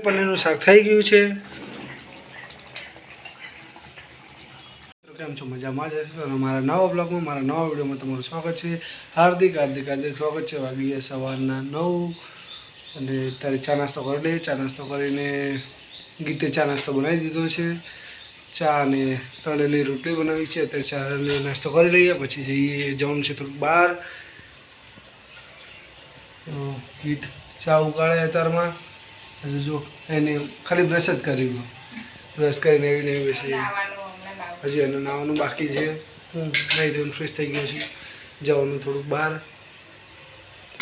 પનીરનું શાક થઈ ગયું છે. કેમ છો? મજામાં જ હશો અને મારા નવા બ્લોગમાં મારા નવા વિડીયોમાં તમારું સ્વાગત છે. હાર્દિક સ્વાગત છે. વાગી ગયા સવારના 9 અને તારે ચા નાસ્તો કરી લે. ચા નાસ્તો કરીને ગીતે ચા નાસ્તો બનાવી દીધો છે. ચા અને તળેલી રોટલી બનાવી છે. અત્યારે ચા નાસ્તો કરી લઈએ, પછી જઈએ જવાનું છે થોડુંક બહાર. ગીત ચા ઉકાળે અત્યારમાં અને જો એને ખાલી બ્રશ જ કરી, બ્રશ કરીને એવી ને પછી હજી એનું નાવાનું બાકી છે. હું નાહી ધોઈને ફ્રેશ થઈ ગયો છું, જવાનું થોડુંક બહાર.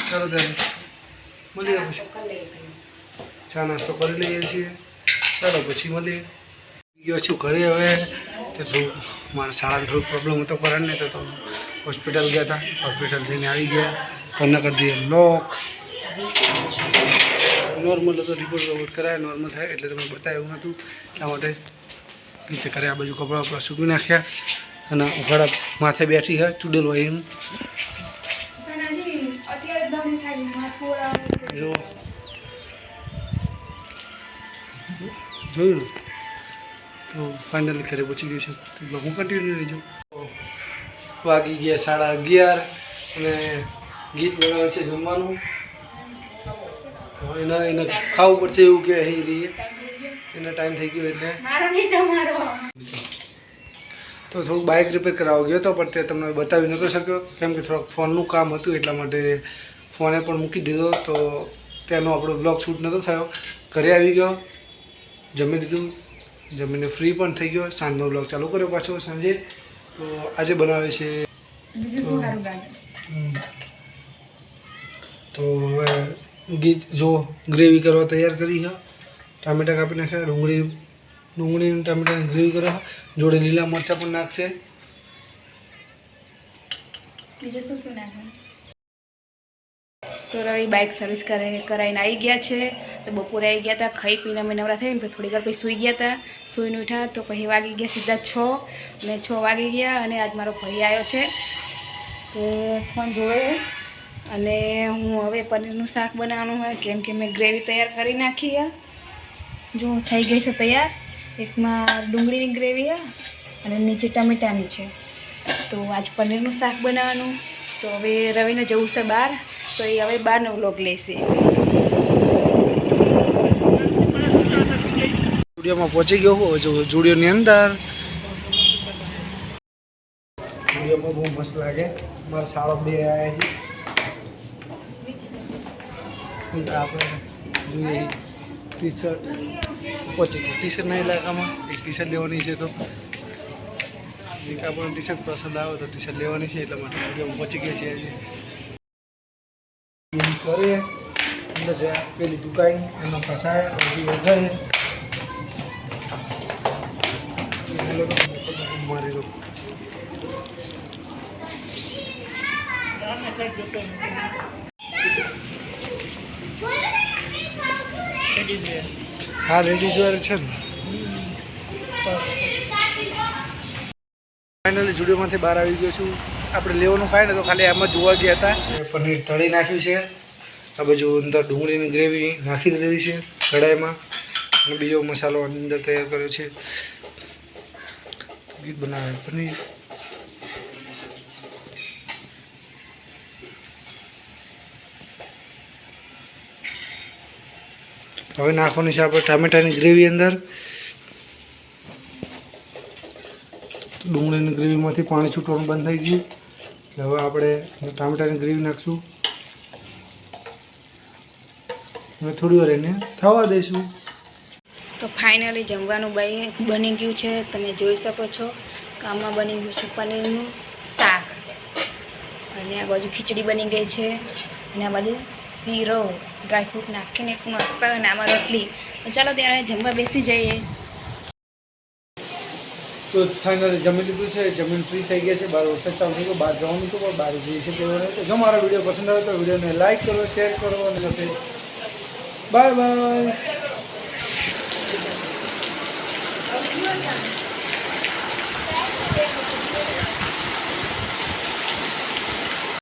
ચાલો ત્યારે મળીએ, પછી ચા નાસ્તો કરી લઈએ છીએ. ચાલો પછી મળીએ. ગયો છું ઘરે. હવે તો થોડુંક મારા શાળામાં થોડુંક પ્રોબ્લેમ હતો કરંટ ને, તો હોસ્પિટલ ગયા હતા. હોસ્પિટલ જઈને આવી ગયા. ઘરના કરી દઈએ લોક. નોર્મલ હતો, રિપોર્ટ કરાય નોર્મલ થાય એટલે તમે બતાવ્યું નહોતું, એટલા માટે રીતે કરે. આ બાજુ કપડાં વપડા સૂકવી નાખ્યા અને ઉઘાડા માથે બેઠી હોય ચૂડેલ હોય એનું. જોયું ને, તો ફાઇનલી ઘરે પહોંચી ગયું છે. તો હું કન્ટિન્યુ રહીજો. વાગી ગયા 11:30 અને ગીત બનાવે છે જમવાનું. એને ખાવું પડશે એવું કે અહીં રહીએ, એનો ટાઈમ થઈ ગયો એટલે તો થોડુંક બાઇક રિપેર કરાવવા ગયો હતો, પણ તે તમને બતાવી નહોતો શક્યો કેમ કે થોડુંક ફોનનું કામ હતું, એટલા માટે ફોને પણ મૂકી દીધો. તો તેનો આપણો બ્લોગ શૂટ નહોતો થયો. ઘરે આવી ગયો, જમી લીધું, જમીને ફ્રી પણ થઈ ગયો. સાંજનો બ્લોગ ચાલુ કર્યો પાછો સાંજે. તો આજે બનાવે છે તો હવે ગીત જો ગ્રેવી કરવા તૈયાર કરી છે. ટામેટાં કાપી નાખ્યા, ડુંગળી અને ટામેટાની ગ્રેવી કરે, જોડે લીલા મરચાં પણ નાખશે. તો રવિ બાઇક સર્વિસ કરાવીને આવી ગયા છે. તો બપોરે આવી ગયા હતા, ખાઈ પીને અમે નવરા થઈને પછી થોડી વાર પછી સૂઈ ગયા હતા. સૂઈને ઉઠ્યા તો પછી વાગી ગયા સીધા 6 અને 6 વાગી ગયા. અને આજ મારો ભાઈ આવ્યો છે તો ફોન જોવે. અને હું હવે પનીરનું શાક બનાવવાનું હોય કેમ કે મેં ગ્રેવી તૈયાર કરી નાખી છે. જો થઈ ગઈ છે તૈયાર. એકમાં ડુંગળીની ગ્રેવી છે અને નીચે ટમેટાની છે. તો આજ પનીરનું શાક બનાવવાનું. તો હવે રવિને જવું છે બહાર, તો એ હવે બહારનો વ્લોગ લેશે. સ્ટુડિયોમાં પહોંચી ગયો હું સ્ટુડિયોની અંદર. સ્ટુડિયોમાં બહુ મસ્ત લાગે. મારા શાળા બે આવ્યા છે. આપણે જોઈએ ટી શર્ટ પહોંચી ગયું. ટી શર્ટના ઇલાકામાં એક ટી શર્ટ લેવાની છે. તો એક આપણને ટી શર્ટ પસંદ આવે તો ટી શર્ટ લેવાની છે, એટલા માટે સ્ટુડિયોમાં પહોંચી ગયા છીએ. કરે અંદર છે પેલી દુકાન એમાં ફસાય જાય મારી લો. હા લેડીઝ વાળા છે ને. ફાઇનલી સ્ટુડિયોમાંથી બહાર આવી ગયો છું. આપણે લેવાનું ખાય ને તો ખાલી આમાં જોવા ગયા હતા. પનીર તળી નાખ્યું છે. આ બાજુ અંદર ડુંગળીની ગ્રેવી નાખી દીધી છે કઢાઈમાં અને બીજો મસાલો અંદર તૈયાર કર્યો છે. ગીત બનાવે પનીર. હવે નાખવાની છે આપણે ટામેટાની ગ્રેવી અંદર. ડુંગળીની ગ્રેવીમાંથી પાણી છૂટવાનું બંધ થઈ ગયું. હવે આપણે ટામેટાની ગ્રેવી નાખશું અને થોડી વાર એને થવા દઈશું. તો ફાઇનલી જમવાનું બની ગયું છે. તમે જોઈ શકો છો કે આમાં બની ગયું છે પનીરનું શાક અને આ બાજુ ખીચડી બની ગઈ છે અને આ બાજુ શીરો ડ્રાયફ્રૂટ નાખીને એક મસ્ત અને આમાં રોટલી. તો ચાલો ત્યારે જમવા બેસી જઈએ. તો ફાઇનલી જમી લીધું છે, જમીન ફ્રી થઈ ગયા છે. બહાર વરસાદ ચાલુ થઈ ગયો, બહાર જવાનું હતું પણ બહાર જઈએ છે તેઓ. તો જો મારો વિડીયો પસંદ આવે તો વિડીયોને લાઇક કરો, શેર કરો અને સાથે બાય બાય.